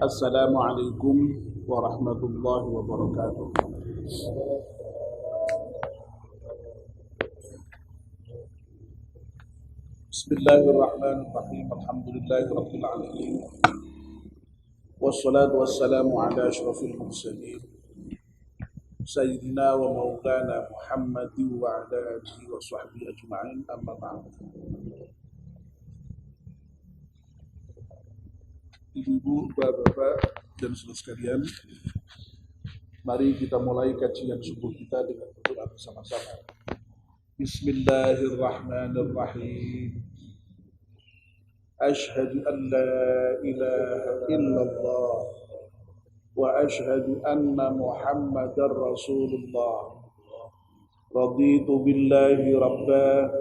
Assalamualaikum warahmatullahi wabarakatuh. Bismillahirrahmanirrahim. Alhamdulillahirabbil alamin. Wassalatu wassalamu ala asyrafil mursalin. Sayyidina wa maulana Muhammadin wa ala alihi wa sahbihi ajma'in. Amma ba'd. Ibu-ibu, bapak-bapak, dan saudara sekalian, mari kita mulai kajian subuh kita dengan berdoa bersama-sama. Bismillahirrahmanirrahim. Ashhadu an la ilaha illallah wa ashhadu anna Muhammadar Rasulullah. Raditu billahi rabba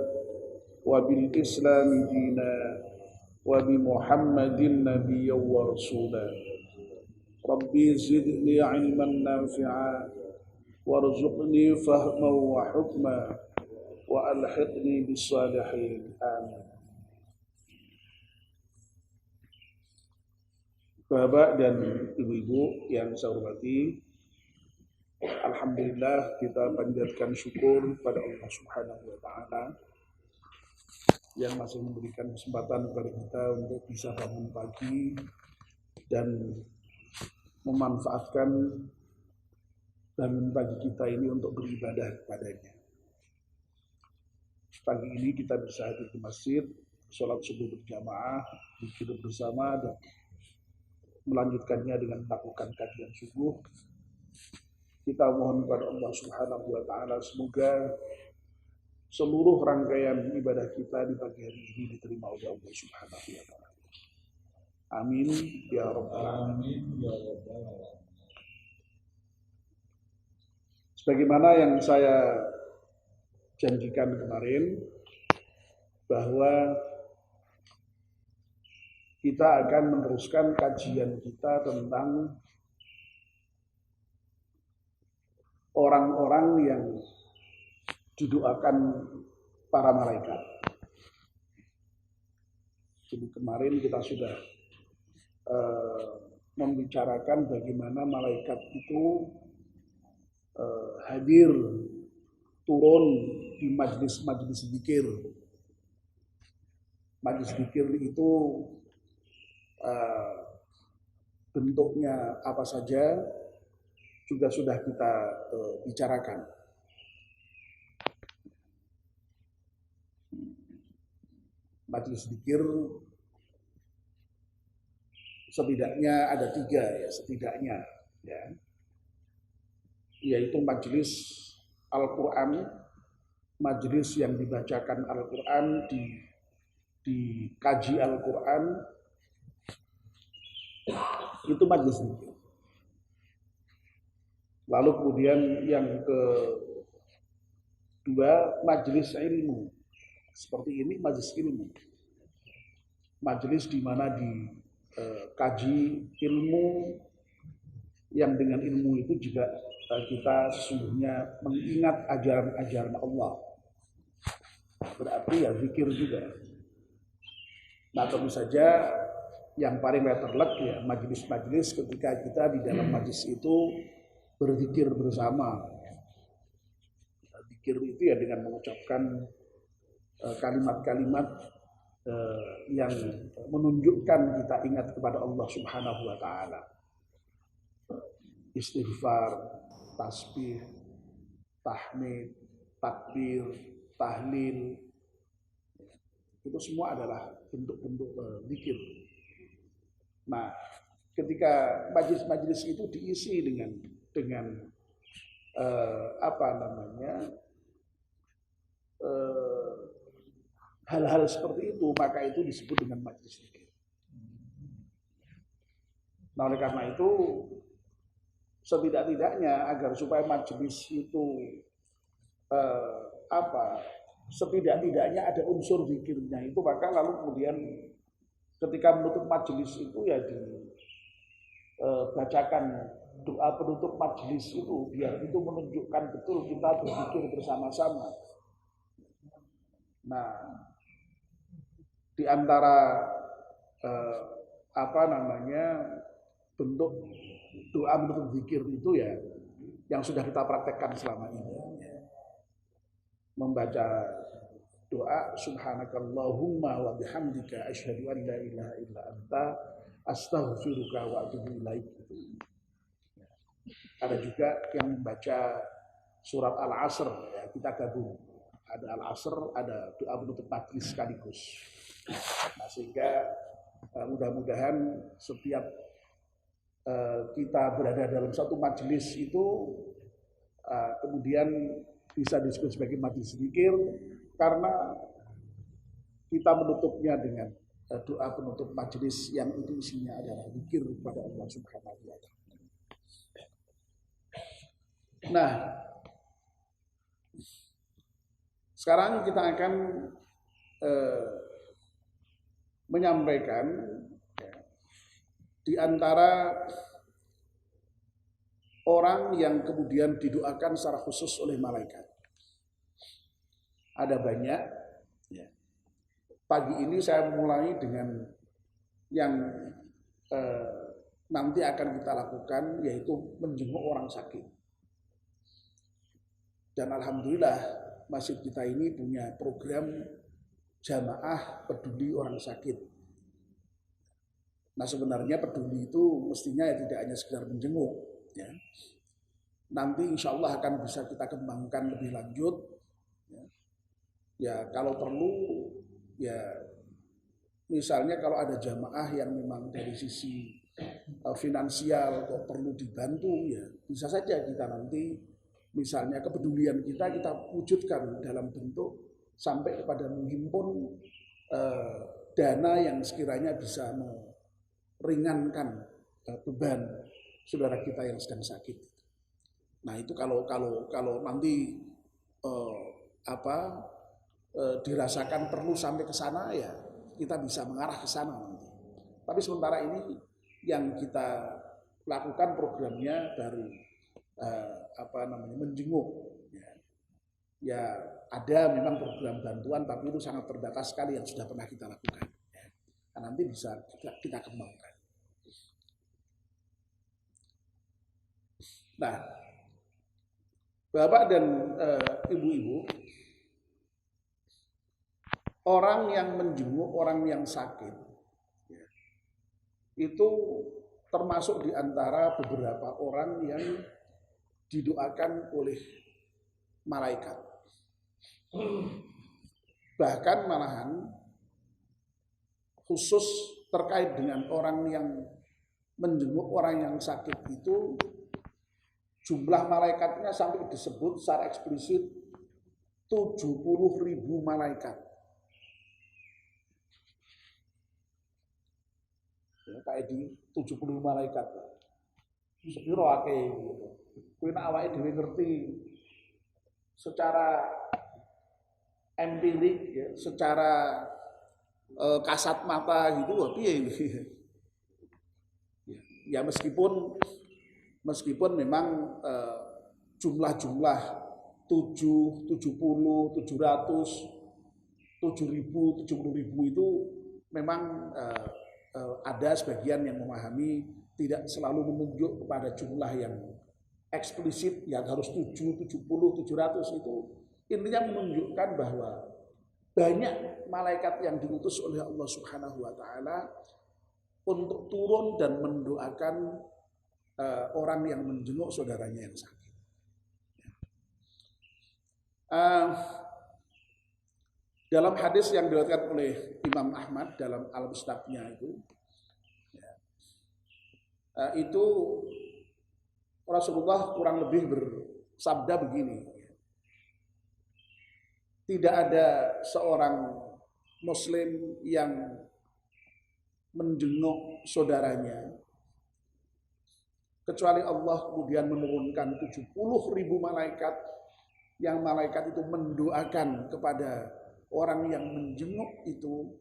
wa bil Islam dina wa bi Muhammadin nabiyyan wa rasula. Rabbi zidni ilman nafi'a warzuqni fahman wa hukma wa alhiqni bis salihin. Amin. Bapak dan ibu-ibu yang saya hormati, alhamdulillah kita panjatkan syukur pada Allah Subhanahu wa taala yang masih memberikan kesempatan kepada kita untuk bisa bangun pagi dan memanfaatkan bangun pagi kita ini untuk beribadah kepadanya. Pagi ini kita bisa hadir di masjid, sholat subuh berjamaah, zikir bersama, dan melanjutkannya dengan melakukan kajian subuh. Kita mohon kepada Allah Subhanahu wa taala semoga seluruh rangkaian ibadah kita di pagi hari ini diterima oleh Allah Subhanahu wa taala. Amin ya rabbal alamin. Sebagaimana yang saya janjikan kemarin, bahwa kita akan meneruskan kajian kita tentang orang-orang yang didoakan para malaikat. Jadi kemarin kita sudah membicarakan bagaimana malaikat itu hadir turun di majlis-majlis zikir. Majlis zikir itu bentuknya apa saja juga sudah kita bicarakan. Majlis zikir setidaknya ada 3 ya, setidaknya ya. Yaitu majlis Al-Qur'an, majlis yang dibacakan Al-Qur'an, dikaji Al-Qur'an, itu majlis zikir. Lalu kemudian yang kedua, majlis ilmu. Seperti ini majlis ilmu. Majlis di mana dikaji ilmu, yang dengan ilmu itu juga kita sesungguhnya mengingat ajaran-ajaran Allah. Berarti ya zikir juga. Nah, tentu saja yang paling letterlek ya majlis-majlis ketika kita di dalam majlis itu berzikir bersama. Zikir itu ya dengan mengucapkan kalimat-kalimat yang menunjukkan kita ingat kepada Allah Subhanahu wa taala. Istighfar, tasbih, tahmid, takbir, tahlil, itu semua adalah bentuk-bentuk zikir. Nah, ketika majlis-majlis itu diisi dengan hal-hal seperti itu, maka itu disebut dengan majlis zikir. Nah, oleh karena itu setidak-tidaknya agar supaya majlis itu setidak-tidaknya ada unsur zikirnya itu, maka lalu kemudian ketika menutup majlis itu ya dibacakan doa penutup majlis itu, biar itu menunjukkan betul kita berzikir bersama-sama. Nah, di antara bentuk doa, bentuk zikir itu ya yang sudah kita praktekkan selama ini. Membaca doa subhanakallahumma wa bihamdika asyhadu an la ilaha illa anta astaghfiruka wa atubu ilaik. Ada juga yang membaca surat Al-Asr, ya, kita gabung. Ada Al-Asr, ada doa penutup majlis sekaligus. Nah, sehingga mudah-mudahan setiap kita berada dalam satu majelis itu kemudian bisa disebut sebagai majelis zikir karena kita menutupnya dengan doa penutup majelis yang itu isinya adalah zikir kepada Allah Subhanahu wa taala. Nah, sekarang kita akan menyampaikan di antara orang yang kemudian didoakan secara khusus oleh malaikat. Ada banyak. Ya. Pagi ini saya mulai dengan yang nanti akan kita lakukan, yaitu menjenguk orang sakit. Dan alhamdulillah masjid kita ini punya program jamaah peduli orang sakit. Nah, sebenarnya peduli itu mestinya ya tidak hanya sekedar menjenguk, ya. Nanti insya Allah akan bisa kita kembangkan lebih lanjut. Ya, kalau perlu, ya misalnya kalau ada jamaah yang memang dari sisi finansial kok perlu dibantu, ya bisa saja kita nanti misalnya kepedulian kita wujudkan dalam bentuk sampai kepada menghimpun dana yang sekiranya bisa meringankan beban saudara kita yang sedang sakit. Nah, itu kalau nanti dirasakan perlu sampai ke sana, ya kita bisa mengarah ke sana nanti. Tapi sementara ini yang kita lakukan programnya baru menjenguk. Ya ada memang program bantuan, tapi itu sangat terbatas sekali yang sudah pernah kita lakukan. Nah, nanti bisa kita kembangkan. Nah, Bapak dan Ibu-ibu, orang yang menjenguk orang yang sakit itu termasuk di antara beberapa orang yang didoakan oleh malaikat. Bahkan malahan khusus terkait dengan orang yang menjenguk orang yang sakit itu jumlah malaikatnya sampai disebut secara eksplisit 70.000 malaikat. Ya, kayak di 70 malaikat. Sepiro akeh gitu. Kuwi nek awake dhewe ngerti secara empirik, ya, secara kasat mata gitu, wah piye iki. Ya meskipun memang jumlah 70, 700, 7.000, 70.000 itu memang ada sebagian yang memahami tidak selalu menunjuk kepada jumlah yang eksplisit yang harus 7, 70, 700 itu intinya menunjukkan bahwa banyak malaikat yang diutus oleh Allah Subhanahu wa taala untuk turun dan mendoakan orang yang menjenguk saudaranya yang sakit. Dalam hadis yang diriwayatkan oleh Imam Ahmad dalam Al-Musnadnya itu Rasulullah kurang lebih bersabda begini, tidak ada seorang muslim yang menjenguk saudaranya kecuali Allah kemudian menurunkan 70.000 malaikat, yang malaikat itu mendoakan kepada orang yang menjenguk itu.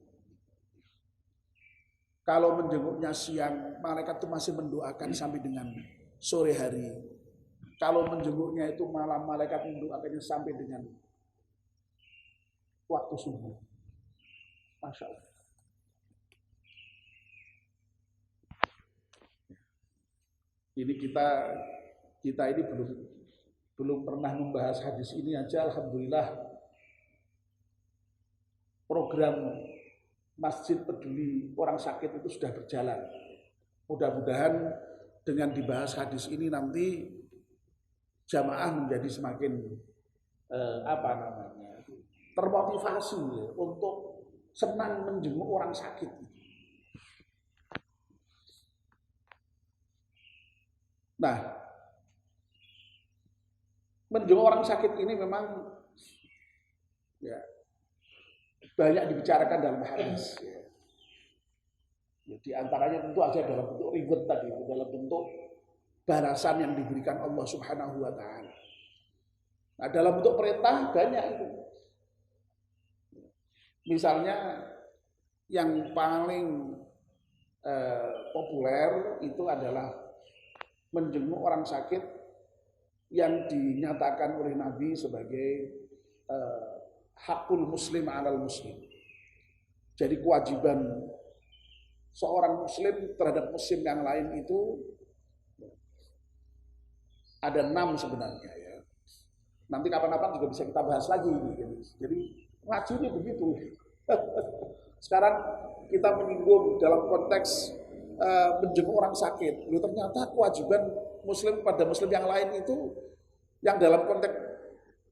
Kalau menjenguknya siang, malaikat itu masih mendoakan sampai dengan sore hari. Kalau menjenguknya itu malam, malaikat mendoakannya sampai dengan waktu subuh. Masya Allah. Ini kita ini belum pernah membahas hadis ini aja, alhamdulillah program Masjid Peduli Orang Sakit itu sudah berjalan. Mudah-mudahan dengan dibahas hadis ini nanti jamaah menjadi semakin termotivasi ya, untuk senang menjenguk orang sakit. Nah, menjenguk orang sakit ini memang ya banyak dibicarakan dalam hadis. Ya. Di antaranya tentu aja dalam bentuk reward tadi, dalam bentuk balasan yang diberikan Allah Subhanahu wa taala. Nah, dalam bentuk perintah banyak itu. Misalnya yang paling populer itu adalah menjenguk orang sakit yang dinyatakan oleh Nabi sebagai hakul muslim alal muslim. Jadi kewajiban seorang muslim terhadap muslim yang lain itu ada 6 sebenarnya ya. Nanti kapan-kapan juga bisa kita bahas lagi ini. Jadi ngaji ini begitu. Sekarang kita menyinggung dalam konteks menjenguk orang sakit. Ternyata kewajiban muslim pada muslim yang lain itu yang dalam konteks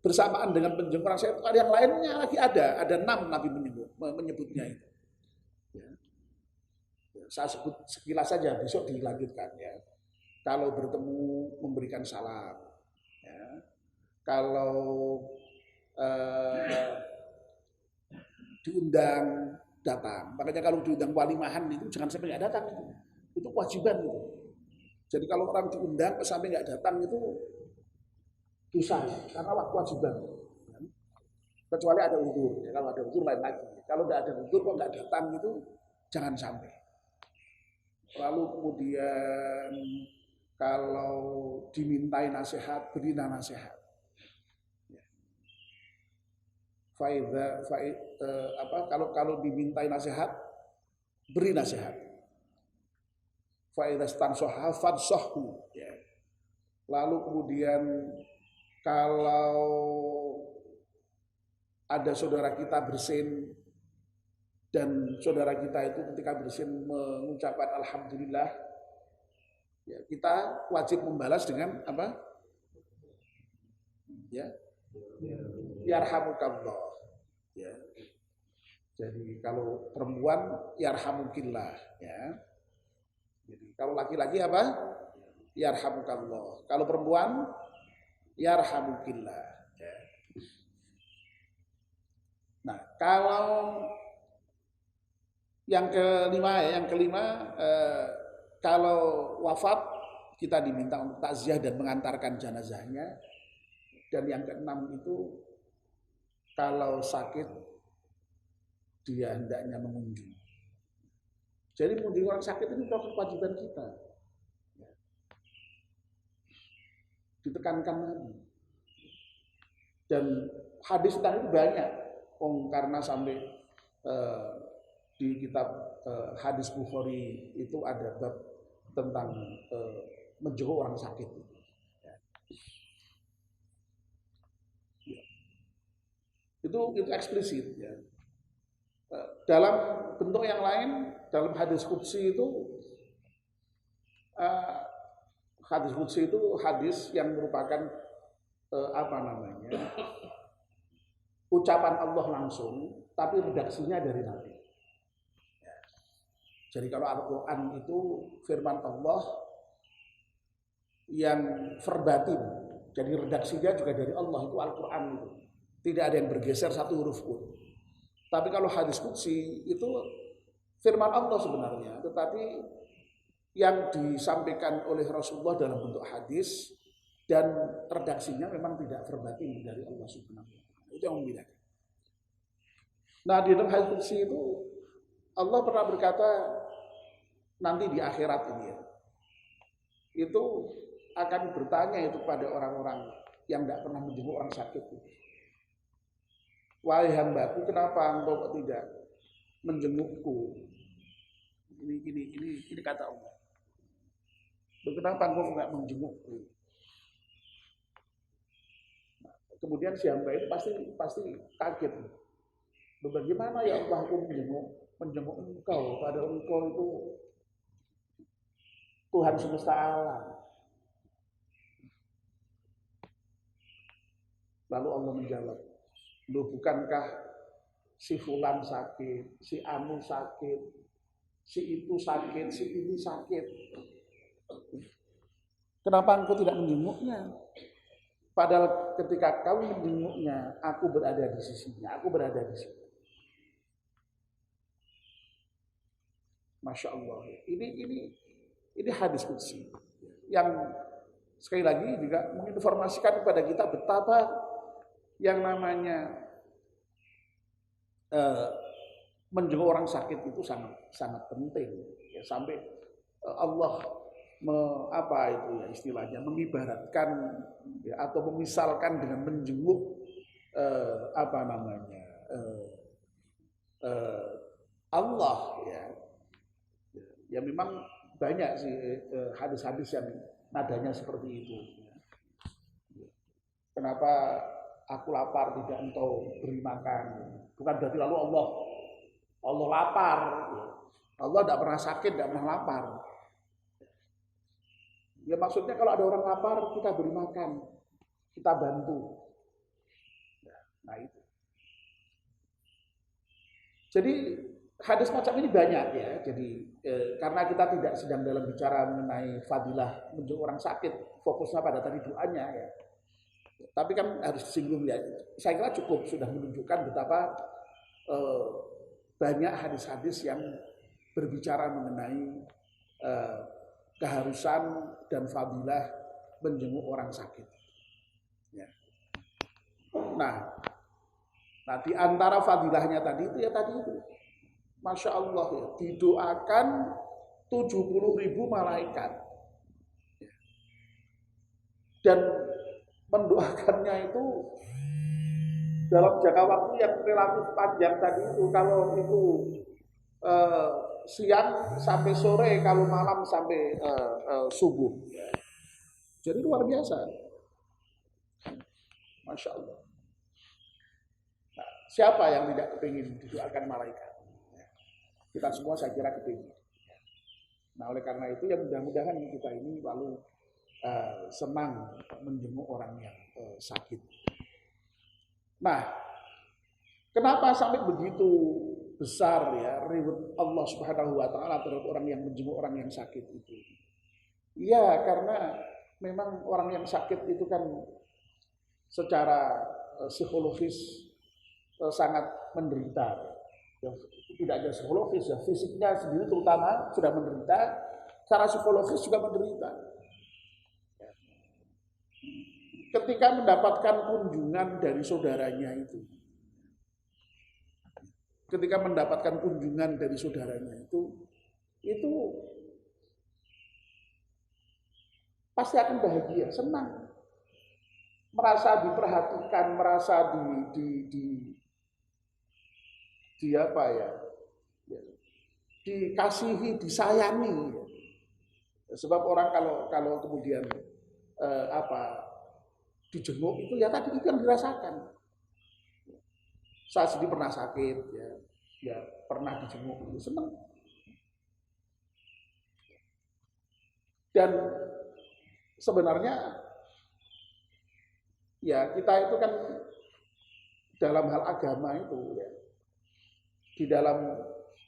bersamaan dengan menjenguk orang sakit, yang lainnya lagi ada 6 Nabi menyebutnya itu. Ya. Saya sebut sekilas saja, besok dilanjutkan ya. Kalau bertemu memberikan salam, ya. Kalau diundang datang. Makanya kalau diundang walimahan itu jangan sampai nggak datang itu kewajiban itu. Jadi kalau orang diundang sampai nggak datang itu dosa karena kewajiban. Kecuali ada uzur. Ya, kalau ada uzur lain lagi. Kalau nggak ada uzur kok nggak datang itu jangan sampai. Lalu kemudian kalau dimintai nasihat, berilah nasihat. Kalau dimintai nasihat, beri nasihat. Faidha stansoha fadsohu. Ya. Lalu kemudian kalau ada saudara kita bersin dan saudara kita itu ketika bersin mengucapkan alhamdulillah, ya, kita wajib membalas dengan apa? Ya, yarhamukallah. Ya. Jadi kalau perempuan yarhamukillah, ya. Jadi kalau laki-laki apa? Yarhamukallah. Kalau perempuan yarhamukillah. Ya. Nah, kalau yang kelima, kalau wafat kita diminta untuk takziah dan mengantarkan jenazahnya. Dan yang keenam itu kalau sakit dia hendaknya mengunjungi. Jadi mengunjungi orang sakit ini merupakan kewajiban kita. Ditekankan lagi. Dan hadis tentang itu banyak. Karena sampai di kitab hadis Bukhari itu ada bab tentang menjenguk orang sakit. Itu eksplisit ya. Dalam bentuk yang lain, dalam hadis qudsi itu hadis yang merupakan ucapan Allah langsung, tapi redaksinya dari Nabi. Ya. Jadi kalau Al-Quran itu firman Allah yang verbatim, jadi redaksinya juga dari Allah, itu Al-Quran itu. Tidak ada yang bergeser satu huruf pun. Tapi kalau hadis qudsi itu firman Allah sebenarnya, tetapi yang disampaikan oleh Rasulullah dalam bentuk hadis dan redaksinya memang tidak verbatim dari Allah Subhanahu wa taala. Itu yang membedakan. Nah, di dalam hadis qudsi itu Allah pernah berkata nanti di akhirat ini ya, itu akan bertanya itu pada orang-orang yang tidak pernah menjenguk orang sakit itu. Wahai hambaku, kenapa engkau tidak menjengukku? Ini kata Allah. Kenapa engkau nggak menjenguk? Kemudian si hamba itu pasti kaget. Bagaimana ya Allah aku menjenguk engkau, padahal engkau itu Tuhan semesta alam. Lalu Allah menjawab, loh bukankah si fulan sakit, si anu sakit, si itu sakit, si ini sakit. Kenapa engkau tidak menjenguknya? Padahal ketika kau menjenguknya, aku berada di sisinya, aku berada di sini. Masya Allah. Ini hadis qudsi yang sekali lagi juga menginformasikan kepada kita betapa yang namanya menjenguk orang sakit itu sangat penting. Ya, sampai Allah istilahnya mengibaratkan ya, atau memisalkan dengan menjenguk Allah ya memang banyak sih hadis-hadis yang nadanya seperti itu. Kenapa aku lapar tidak engkau beri makan? Bukan berarti lalu Allah lapar. Allah tidak pernah sakit, tidak pernah lapar. Ya maksudnya kalau ada orang lapar kita beri makan, kita bantu. Nah itu. Jadi hadis macam ini banyak ya. Jadi karena kita tidak sedang dalam bicara mengenai fadilah menjenguk orang sakit, fokusnya pada tadi doanya ya. Tapi kan harus disinggung ya. Saya kira cukup sudah menunjukkan betapa banyak hadis-hadis yang berbicara mengenai keharusan dan fadilah menjenguk orang sakit. Ya. Nah di antara fadilahnya tadi itu ya tadi itu. Masya Allah ya, didoakan 70.000 malaikat. Dan mendoakannya itu dalam jangka waktu yang relatif panjang tadi itu. Kalau itu siang sampai sore, kalau malam sampai subuh. Jadi luar biasa. Masya Allah. Nah, siapa yang tidak kepingin didoakan malaikat? Kita semua saya kira kepingin. Nah oleh karena itu ya mudah-mudahan kita ini lalu senang menjenguk orang yang sakit. Nah, kenapa sampai begitu besar ya reward Allah Subhanahu wa taala terhadap orang yang menjenguk orang yang sakit itu? Iya, karena memang orang yang sakit itu kan secara psikologis sangat menderita. Ya, tidak hanya psikologis ya, fisiknya sendiri terutama sudah menderita, secara psikologis juga menderita. Ketika mendapatkan kunjungan dari saudaranya itu, itu pasti akan bahagia, senang, merasa diperhatikan, merasa dikasihi, disayangi. Sebab orang kalau kemudian dijenguk itu ya tadi itu yang dirasakan. Saya sendiri pernah sakit ya pernah dijenguk itu senang. Dan sebenarnya ya kita itu kan dalam hal agama itu ya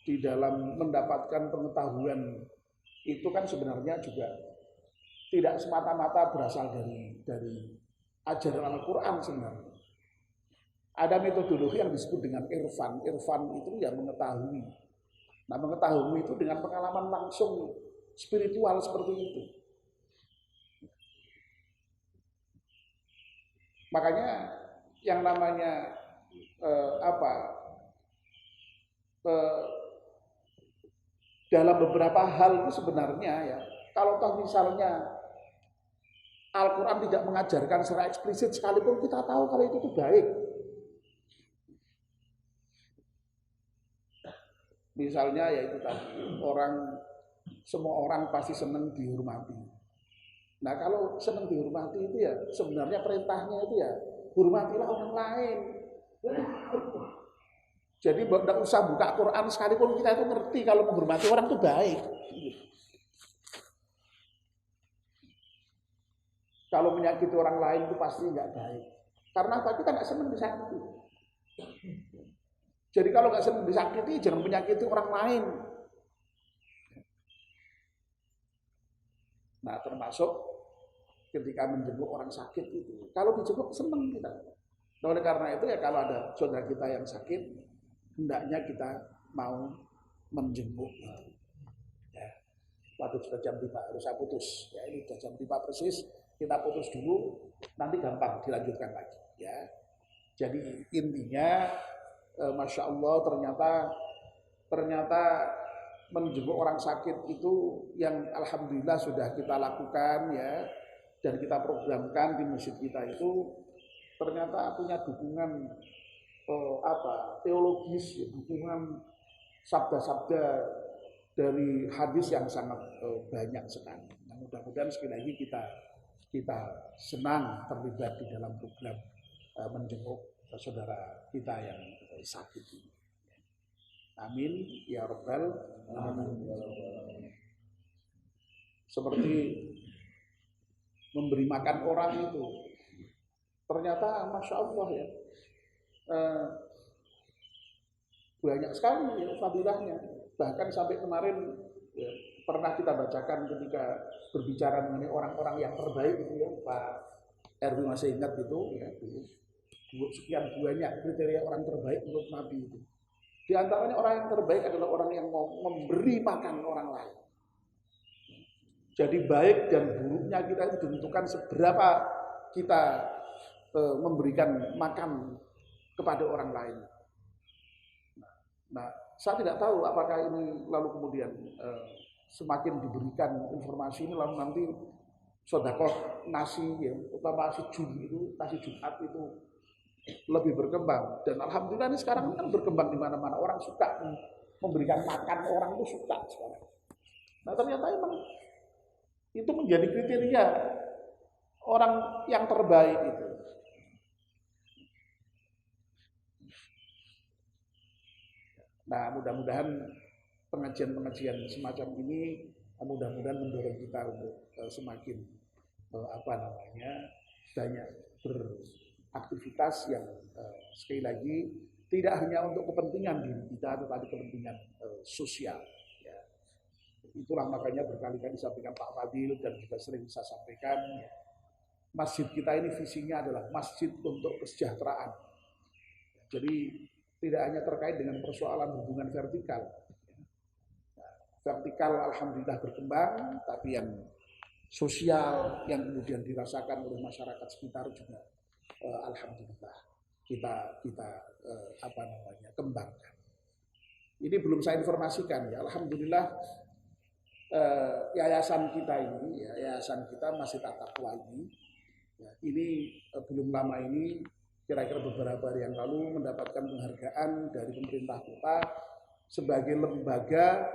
di dalam mendapatkan pengetahuan itu kan sebenarnya juga tidak semata-mata berasal dari ajaran Al-Quran sebenarnya. Ada metodologi yang disebut dengan irfan. Irfan itu ya mengetahui. Nah mengetahui itu dengan pengalaman langsung spiritual seperti itu. Makanya yang namanya dalam beberapa hal itu sebenarnya ya kalau toh misalnya Al-Quran tidak mengajarkan secara eksplisit sekalipun kita tahu kalau itu baik. Misalnya ya itu tadi semua orang pasti senang dihormati. Nah kalau senang dihormati itu ya sebenarnya perintahnya itu ya hormatilah orang lain. Jadi tidak usah buka Quran sekalipun kita itu ngerti kalau menghormati orang itu baik. Kalau menyakiti orang lain itu pasti nggak baik. Karena apa? Kita nggak senang disakiti. Jadi kalau nggak senang disakiti, jangan menyakiti orang lain. Nah termasuk ketika menjenguk orang sakit itu. Kalau dijenguk senang kita. Nah, oleh karena itu ya kalau ada saudara kita yang sakit, hendaknya kita mau menjenguk. Ya. Waduh sudah jam 5 harus saya putus. Ya ini sudah jam 5 persis. Kita putus dulu, nanti gampang dilanjutkan lagi. Ya. Jadi intinya, masya Allah ternyata menjenguk orang sakit itu yang alhamdulillah sudah kita lakukan ya, dan kita programkan di masjid kita itu ternyata punya dukungan teologis, ya, dukungan sabda-sabda dari hadis yang sangat banyak sekali. Nah, mudah-mudahan sekali lagi kita senang terlibat di dalam program menjenguk saudara kita yang sakit ini. Amin ya rabbal alamin. Seperti memberi makan orang itu ternyata masya Allah ya banyak sekali ya, fadilahnya. Bahkan sampai kemarin ya, pernah kita bacakan ketika berbicara mengenai orang-orang yang terbaik itu ya, Pak Erwin masih ingat itu ya, sekian banyak kriteria orang terbaik menurut Nabi itu. Di antaranya orang yang terbaik adalah orang yang mau memberi makan orang lain. Jadi baik dan buruknya kita itu ditentukan seberapa kita memberikan makan kepada orang lain. Nah, saya tidak tahu apakah ini lalu kemudian semakin diberikan informasi ini lalu nanti sedekah nasi ya, utama nasi Jumat itu lebih berkembang, dan alhamdulillah ini sekarang kan berkembang di mana-mana, orang suka memberikan makan orang itu suka sekarang. Nah ternyata emang itu menjadi kriteria orang yang terbaik itu. Nah mudah-mudahan pengajian-pengajian semacam ini mudah-mudahan mendorong kita untuk semakin banyak beraktivitas yang sekali lagi tidak hanya untuk kepentingan diri kita, tetapi kepentingan sosial. Ya. Itulah makanya berkali-kali disampaikan Pak Fadil dan juga sering saya sampaikan, masjid kita ini visinya adalah masjid untuk kesejahteraan. Jadi tidak hanya terkait dengan persoalan hubungan vertikal. Vertikal alhamdulillah berkembang, tapi yang sosial yang kemudian dirasakan oleh masyarakat sekitar juga alhamdulillah kita kembangkan. Ini belum saya informasikan ya, alhamdulillah yayasan kita ini, yayasan kita Masjid At-Taqwa ini belum lama ini, kira-kira beberapa hari yang lalu mendapatkan penghargaan dari pemerintah kota sebagai lembaga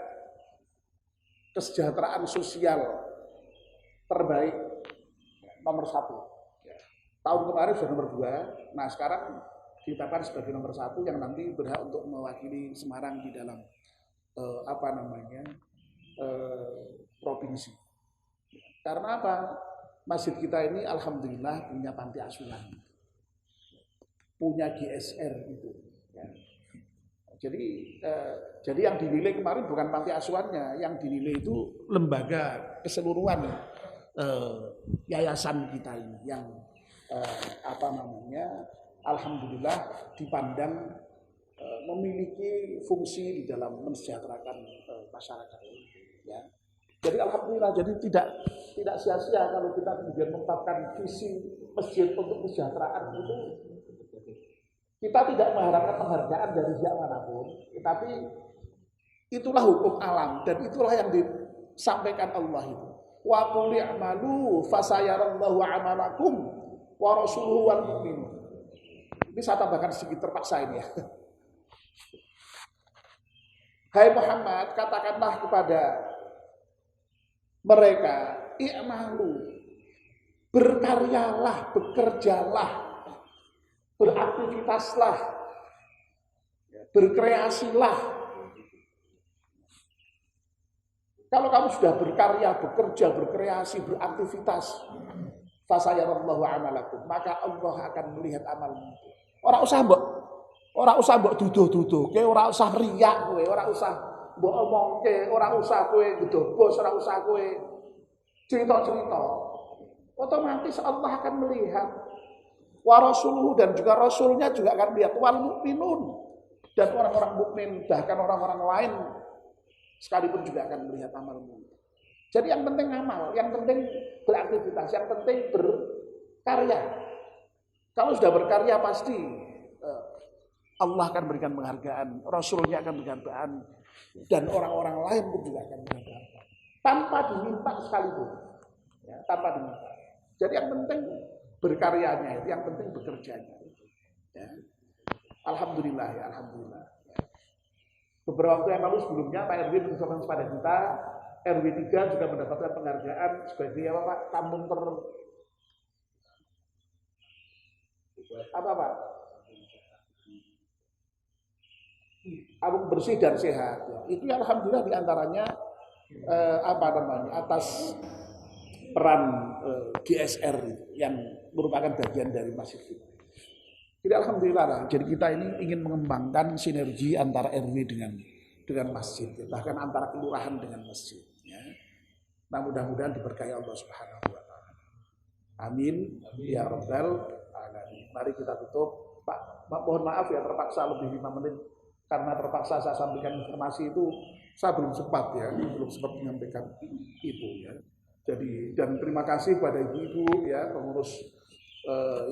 kesejahteraan sosial terbaik nomor 1. Tahun kemarin sudah nomor 2, nah sekarang ditetapkan sebagai nomor 1 yang nanti berhak untuk mewakili Semarang di dalam provinsi. Karena apa? Masjid kita ini alhamdulillah punya panti asuhan, punya GSR itu. Ya. Jadi yang dinilai kemarin bukan panti asuhannya, yang dinilai itu lembaga keseluruhan yayasan kita ini yang alhamdulillah dipandang memiliki fungsi di dalam mensejahterakan masyarakat. Ya. Jadi alhamdulillah, jadi tidak sia-sia kalau kita kemudian menetapkan visi masjid untuk kesejahteraan itu. Kita tidak mengharapkan penghargaan dari pihak manapun, tetapi itulah hukum alam dan itulah yang disampaikan Allah itu. Wa qul i'malu fasayarallahu 'amalakum wa rasuluhu wal mu'minun. Ini saya tambahkan sedikit terpaksa ini ya. Hai Muhammad, katakanlah kepada mereka, i'malu, Berkaryalah, bekerjalah, beraktivitaslah, berkreasilah. Kalau kamu sudah berkarya, bekerja, berkreasi, beraktivitas, fasayarallahu amalakum, maka Allah akan melihat amalmu. Ora usah mbok duduh-duduhke, ora usah riak kowe, ora usah mbok omongke, ora usah kowe gedobos, ora usah kowe cerita-cerita. Otomatis Allah akan melihat. Wa rasuluhu, dan juga rasulnya juga akan melihat. Wal mukminun, dan orang-orang mukmin, bahkan orang-orang lain sekalipun juga akan melihat amalmu. Jadi yang penting amal, yang penting beraktivitas, yang penting berkarya. Kalau sudah berkarya pasti Allah akan berikan penghargaan, Rasulnya akan berikan penghargaan, dan orang-orang lain pun juga akan berikan penghargaan. Tanpa diminta sekalipun, ya, tanpa diminta. Jadi yang penting berkaryanya, yang penting bekerjanya. Ya. Alhamdulillah ya, alhamdulillah. Beberapa waktu yang lalu sebelumnya Pak RW mengucapkan kepada kita, RW 3 juga mendapatkan penghargaan sebagai apa Pak? Kampung Pak? Kampung bersih dan sehat. Ya. Itu alhamdulillah diantaranya atas peran GSR yang merupakan bagian dari masjid kita. Jadi alhamdulillah lah. Jadi kita ini ingin mengembangkan sinergi antara RW dengan masjid, bahkan antara kelurahan dengan masjid. Ya. Nah mudah-mudahan diberkahi Allah Subhanahu Wa Taala. Amin ya Rabbal Alamin. Mari kita tutup. Pak, mohon maaf ya terpaksa lebih 5 menit karena terpaksa saya sampaikan informasi itu saya belum sempat menyampaikan itu ya. Jadi dan terima kasih kepada ibu-ibu ya pengurus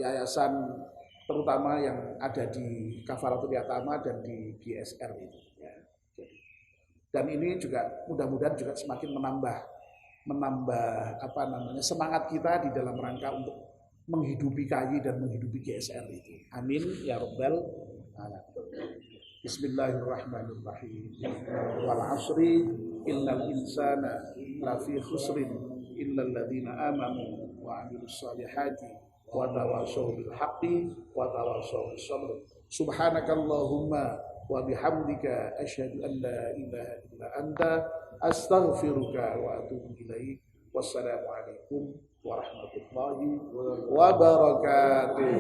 yayasan terutama yang ada di Kafaratul Yatama dan di GSR itu. Ya. Dan ini juga mudah-mudahan juga semakin menambah semangat kita di dalam rangka untuk menghidupi KY dan menghidupi GSR itu. Amin ya Rabbal Alamin. Bismillahirrahmanirrahim. Wal 'ashri innal insana lafi khusrin illal ladzina amanu wa 'amilus shalihati wa tawassaw bil haqqi wa tawassaw bis sabr. Subhanakallahumma wa bihamdika asyhadu an la ilaha illa anta astaghfiruka wa atubu ilaik. Wassalamu alaikum warahmatullahi wabarakatuh.